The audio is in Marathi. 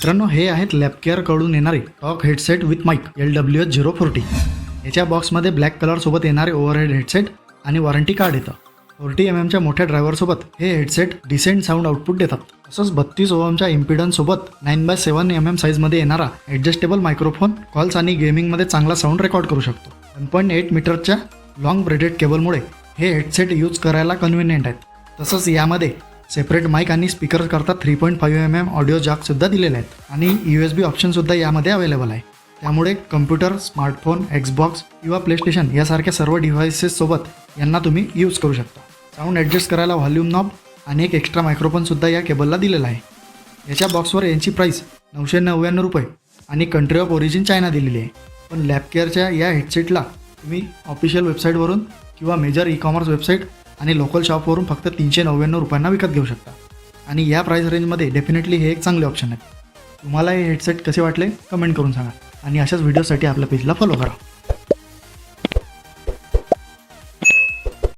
मित्रांनो, हे आहेत लॅबकेअरकडून येणारे talk headset with mic LWH040. याच्या बॉक्समध्ये ब्लॅक कलरसोबत येणारे ओव्हरहेड हेडसेट आणि वॉरंटी कार्ड येतं. 40 mmच्या मोठ्या ड्रायव्हरसोबत हे हेडसेट डिसेंट साऊंड आउटपुट देतात. तसंच 32 Ohmच्या इम्पिडन्ससोबत 9x7 mm साईजमध्ये येणारा ॲडजस्टेबल मायक्रोफोन कॉल्स आणि गेमिंगमध्ये चांगला साऊंड रेकॉर्ड करू शकतो. 1.8 मीटरच्या लॉंग ब्रेडेड केबलमुळे हे हेडसेट यूज करायला कन्व्हिनियंट आहेत. तसंच यामध्ये सेपरेट माईक आणि स्पीकर करता 3.5 mm ऑडिओ जॅकसुद्धा दिलेले आहेत आणि USB ऑप्शनसुद्धा यामध्ये अवेलेबल आहे. त्यामुळे कम्प्युटर, स्मार्टफोन, एक्सबॉक्स किंवा प्लेस्टेशन यासारख्या सर्व डिव्हायसेससोबत यांना तुम्ही यूज करू शकता. साऊंड ॲडजस्ट करायला व्हॉल्यूम नॉब आणि एक एक्स्ट्रा मायक्रोफोनसुद्धा या केबलला दिलेला आहे. याच्या बॉक्सवर यांची प्राईस ₹999 आणि कंट्री ऑफ ओरिजिन चायना दिलेली आहे. पण लॅबकेअरच्या या हेडसेटला तुम्ही ऑफिशियल वेबसाईटवरून किंवा मेजर ई-कॉमर्स वेबसाईट आणि लोकल शॉपवरून फक्त ₹399 विकत घेऊ शकता. आणि या प्राईस रेंजमध्ये डेफिनेटली हे एक चांगले ऑप्शन आहे. तुम्हाला हे हेडसेट कसे वाटले कमेंट करून सांगा आणि अशाच व्हिडिओसाठी आपल्या पेजला फॉलो करा.